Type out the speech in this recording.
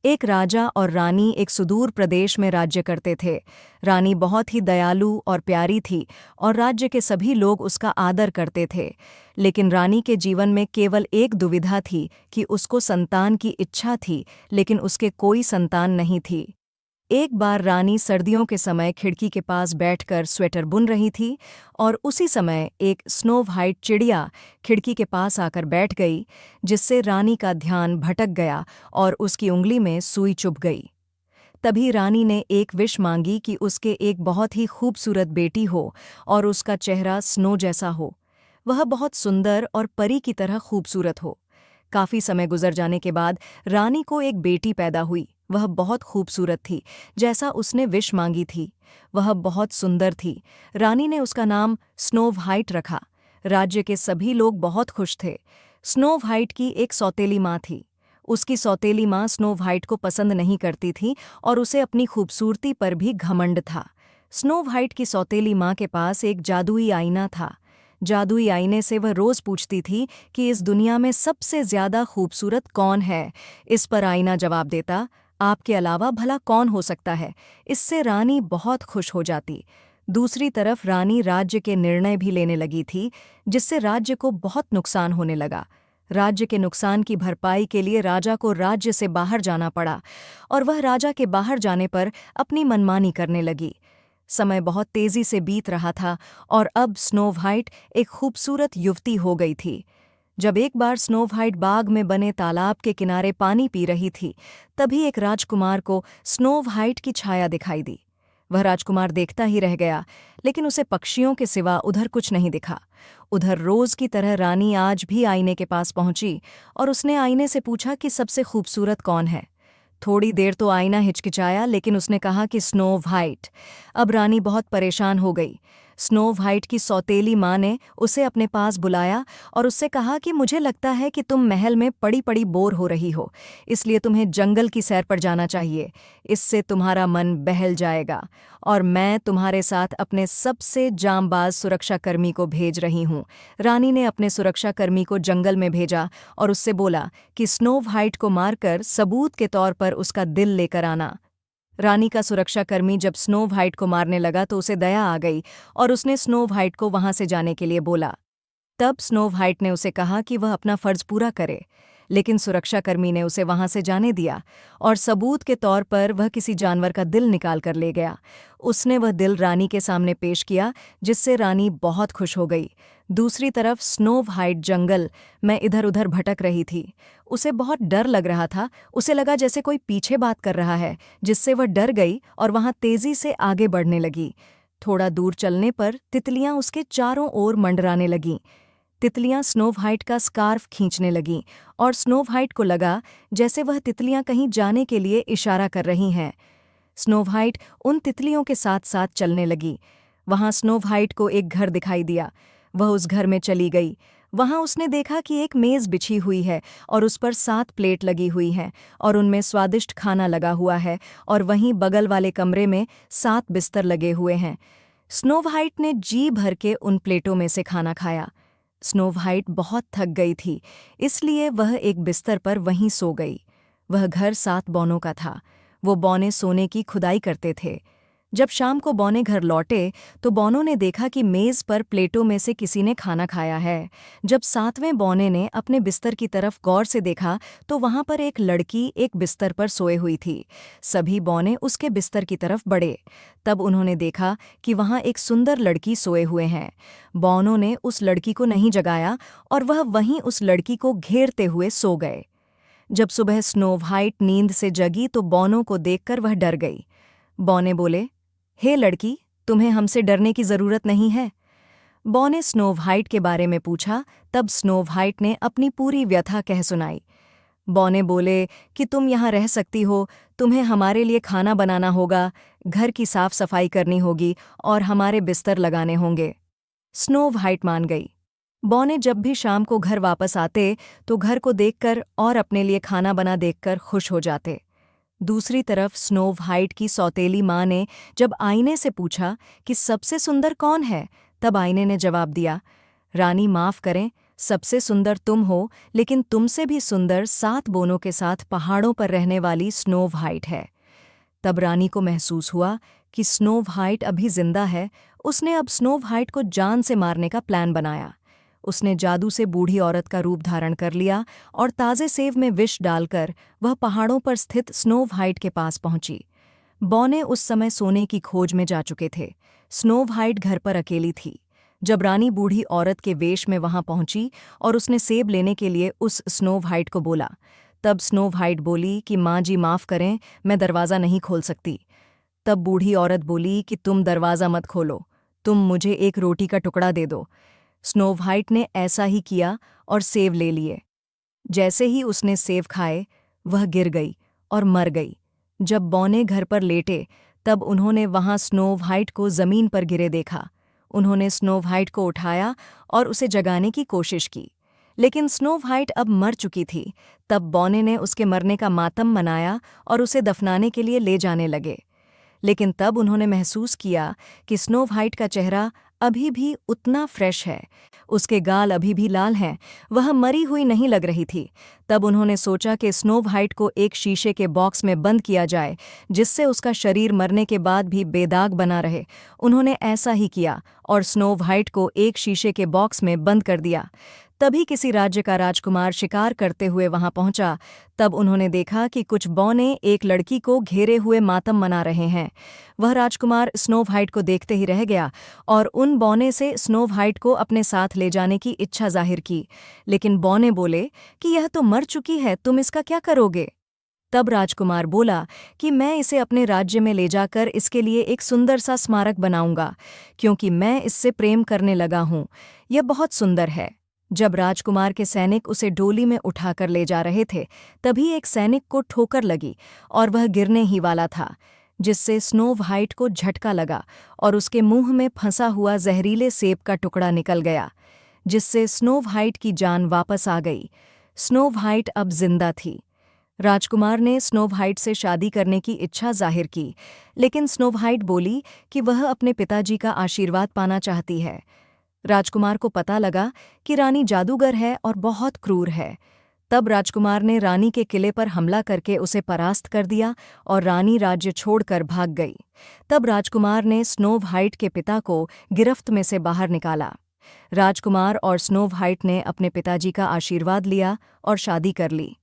एक राजा और रानी एक सुदूर प्रदेश में राज्य करते थे। रानी बहुत ही दयालु और प्यारी थी और राज्य के सभी लोग उसका आदर करते थे। लेकिन रानी के जीवन में केवल एक दुविधा थी कि उसको संतान की इच्छा थी, लेकिन उसके कोई संतान नहीं थी। एक बार रानी सर्दियों के समय खिड़की के पास बैठकर स्वेटर बुन रही थी और उसी समय एक स्नो व्हाइट चिड़िया खिड़की के पास आकर बैठ गई, जिससे रानी का ध्यान भटक गया और उसकी उंगली में सुई चुभ गई। तभी रानी ने एक विश मांगी कि उसके एक बहुत ही खूबसूरत बेटी हो और उसका चेहरा स्नो जैसा हो। वह बहुत सुंदर और परी की तरह खूबसूरत हो। काफी समय गुजर जाने के बाद रानी को एक बेटी पैदा हुई। वह बहुत खूबसूरत थी, जैसा उसने विश मांगी थी। वह बहुत सुंदर थी। रानी ने उसका नाम स्नो व्हाइट रखा। राज्य के सभी लोग बहुत खुश थे। स्नो व्हाइट की एक सौतेली माँ थी। उसकी सौतेली माँ स्नो व्हाइट को पसंद नहीं करती थी और उसे अपनी खूबसूरती पर भी घमंड था। स्नो व्हाइट की सौतेली माँ के पास एक जादुई आईना था। जादुई आईने से वह रोज पूछती थी कि इस दुनिया में सबसे ज्यादा खूबसूरत कौन है। इस पर आईना जवाब देता, आपके अलावा भला कौन हो सकता है। इससे रानी बहुत खुश हो जाती। दूसरी तरफ रानी राज्य के निर्णय भी लेने लगी थी, जिससे राज्य को बहुत नुकसान होने लगा। राज्य के नुकसान की भरपाई के लिए राजा को राज्य से बाहर जाना पड़ा और वह राजा के बाहर जाने पर अपनी मनमानी करने लगी। समय बहुत तेजी से बीत रहा था और अब स्नो व्हाइट एक खूबसूरत युवती हो गई थी। जब एक बार स्नो व्हाइट बाग में बने तालाब के किनारे पानी पी रही थी, तभी एक राजकुमार को स्नो व्हाइट की छाया दिखाई दी। वह राजकुमार देखता ही रह गया, लेकिन उसे पक्षियों के सिवा उधर कुछ नहीं दिखा। उधर रोज की तरह रानी आज भी आईने के पास पहुंची और उसने आईने से पूछा कि सबसे खूबसूरत कौन है। थोड़ी देर तो आईना हिचकिचाया, लेकिन उसने कहा कि स्नो व्हाइट। अब रानी बहुत परेशान हो गई। स्नो व्हाइट की सौतेली माँ ने उसे अपने पास बुलाया और उससे कहा कि मुझे लगता है कि तुम महल में पड़ी पड़ी बोर हो रही हो, इसलिए तुम्हें जंगल की सैर पर जाना चाहिए। इससे तुम्हारा मन बहल जाएगा और मैं तुम्हारे साथ अपने सबसे जांबाज सुरक्षाकर्मी को भेज रही हूँ। रानी ने अपने सुरक्षाकर्मी को जंगल में भेजा और उससे बोला कि स्नो व्हाइट को मारकर सबूत के तौर पर उसका दिल लेकर आना। रानी का सुरक्षाकर्मी जब स्नो व्हाइट को मारने लगा तो उसे दया आ गई और उसने स्नो व्हाइट को वहां से जाने के लिए बोला। तब स्नो व्हाइट ने उसे कहा कि वह अपना फर्ज पूरा करे, लेकिन सुरक्षाकर्मी ने उसे वहां से जाने दिया और सबूत के तौर पर वह किसी जानवर का दिल निकाल कर ले गया। उसने वह दिल रानी के सामने पेश किया, जिससे रानी बहुत खुश हो गई। दूसरी तरफ स्नो व्हाइट जंगल में इधर उधर भटक रही थी। उसे बहुत डर लग रहा था। उसे लगा जैसे कोई पीछे बात कर रहा है, जिससे वह डर गई और वहां तेजी से आगे बढ़ने लगी। थोड़ा दूर चलने पर तितलियां उसके चारों ओर मंडराने लगीं। तितलियां स्नो व्हाइट का स्कार्फ खींचने लगीं और स्नो व्हाइट को लगा जैसे वह तितलियां कहीं जाने के लिए इशारा कर रही हैं। स्नो व्हाइट उन तितलियों के साथ साथ चलने लगी। वहां स्नो व्हाइट को एक घर दिखाई दिया। वह उस घर में चली गई। वहां उसने देखा कि एक मेज बिछी हुई है और उस पर 7 प्लेट लगी हुई हैं और उनमें स्वादिष्ट खाना लगा हुआ है, और वहीं बगल वाले कमरे में 7 बिस्तर लगे हुए हैं। स्नो व्हाइट ने जी भर के उन प्लेटों में से खाना खाया। स्नो व्हाइट बहुत थक गई थी, इसलिए वह एक बिस्तर पर वहीं सो गई। वह घर 7 बौनों का था। वो बौने सोने की खुदाई करते थे। जब शाम को बौने घर लौटे तो बौनों ने देखा कि मेज पर प्लेटों में से किसी ने खाना खाया है। जब 7वें बौने ने अपने बिस्तर की तरफ गौर से देखा तो वहां पर एक लड़की एक बिस्तर पर सोए हुई थी। सभी बौने उसके बिस्तर की तरफ बढ़े। तब उन्होंने देखा कि वहां एक सुंदर लड़की सोए हुए हैं। बौनों ने उस लड़की को नहीं जगाया और वह वहीं उस लड़की को घेरते हुए सो गए। जब सुबह स्नो व्हाइट नींद से जगी तो बौनों को देखकर वह डर गई। बौने बोले, हे लड़की, तुम्हें हमसे डरने की जरूरत नहीं है। बौ ने स्नो व्हाइट के बारे में पूछा। तब स्नो व्हाइट ने अपनी पूरी व्यथा कह सुनाई। बौ ने बोले कि तुम यहाँ रह सकती हो, तुम्हें हमारे लिए खाना बनाना होगा, घर की साफ सफाई करनी होगी और हमारे बिस्तर लगाने होंगे। स्नो व्हाइट मान गई। बौ ने जब भी शाम को घर वापस आते तो घर को देखकर और अपने लिए खाना बना देखकर खुश हो जाते। दूसरी तरफ स्नो व्हाइट की सौतेली माँ ने जब आईने से पूछा कि सबसे सुंदर कौन है, तब आईने ने जवाब दिया, रानी माफ करें, सबसे सुंदर तुम हो, लेकिन तुमसे भी सुंदर 7 बोनों के साथ पहाड़ों पर रहने वाली स्नो व्हाइट है। तब रानी को महसूस हुआ कि स्नो व्हाइट अभी जिंदा है। उसने अब स्नो व्हाइट को जान से मारने का प्लान बनाया। उसने जादू से बूढ़ी औरत का रूप धारण कर लिया और ताज़े सेब में विष डालकर वह पहाड़ों पर स्थित स्नो व्हाइट के पास पहुंची। बौने उस समय सोने की खोज में जा चुके थे। स्नो व्हाइट घर पर अकेली थी। जब रानी बूढ़ी औरत के वेश में वहां पहुंची और उसने सेब लेने के लिए उस स्नो व्हाइट को बोला, तब स्नो व्हाइट बोली कि माँ जी माफ़ करें, मैं दरवाज़ा नहीं खोल सकती। तब बूढ़ी औरत बोली कि तुम दरवाज़ा मत खोलो, तुम मुझे एक रोटी का टुकड़ा दे दो। स्नो व्हाइट ने ऐसा ही किया और सेब ले लिए। जैसे ही उसने सेब खाए, वह गिर गई और मर गई। जब बौने घर पर लेटे, तब उन्होंने वहां स्नो व्हाइट को जमीन पर गिरे देखा। उन्होंने स्नो व्हाइट को उठाया और उसे जगाने की कोशिश की, लेकिन स्नो व्हाइट अब मर चुकी थी। तब बौने ने उसके मरने का मातम मनाया और उसे दफनाने के लिए ले जाने लगे। लेकिन तब उन्होंने महसूस किया कि स्नो व्हाइट का चेहरा अभी भी उतना फ्रेश है, उसके गाल अभी भी लाल हैं, वह मरी हुई नहीं लग रही थी। तब उन्होंने सोचा कि स्नो व्हाइट को एक शीशे के बॉक्स में बंद किया जाए, जिससे उसका शरीर मरने के बाद भी बेदाग बना रहे। उन्होंने ऐसा ही किया और स्नो व्हाइट को एक शीशे के बॉक्स में बंद कर दिया। तभी किसी राज्य का राजकुमार शिकार करते हुए वहां पहुंचा। तब उन्होंने देखा कि कुछ बौने एक लड़की को घेरे हुए मातम मना रहे हैं। वह राजकुमार स्नो व्हाइट को देखते ही रह गया और उन बौने से स्नो व्हाइट को अपने साथ ले जाने की इच्छा जाहिर की। लेकिन बौने बोले कि यह तो मर चुकी है, तुम इसका क्या करोगे? तब राजकुमार बोला कि मैं इसे अपने राज्य में ले जाकर इसके लिए एक सुंदर सा स्मारक बनाऊंगा, क्योंकि मैं इससे प्रेम करने लगा हूं। यह बहुत सुंदर है। जब राजकुमार के सैनिक उसे डोली में उठाकर ले जा रहे थे, तभी एक सैनिक को ठोकर लगी और वह गिरने ही वाला था, जिससे स्नो व्हाइट को झटका लगा और उसके मुंह में फंसा हुआ जहरीले सेब का टुकड़ा निकल गया, जिससे स्नो व्हाइट की जान वापस आ गई। स्नो व्हाइट अब जिंदा थी। राजकुमार ने स्नो व्हाइट से शादी करने की इच्छा जाहिर की, लेकिन स्नो व्हाइट बोली कि वह अपने पिताजी का आशीर्वाद पाना चाहती है। राजकुमार को पता लगा कि रानी जादूगर है और बहुत क्रूर है। तब राजकुमार ने रानी के किले पर हमला करके उसे परास्त कर दिया और रानी राज्य छोड़कर भाग गई। तब राजकुमार ने स्नो व्हाइट के पिता को गिरफ्त में से बाहर निकाला। राजकुमार और स्नो व्हाइट ने अपने पिताजी का आशीर्वाद लिया और शादी कर ली।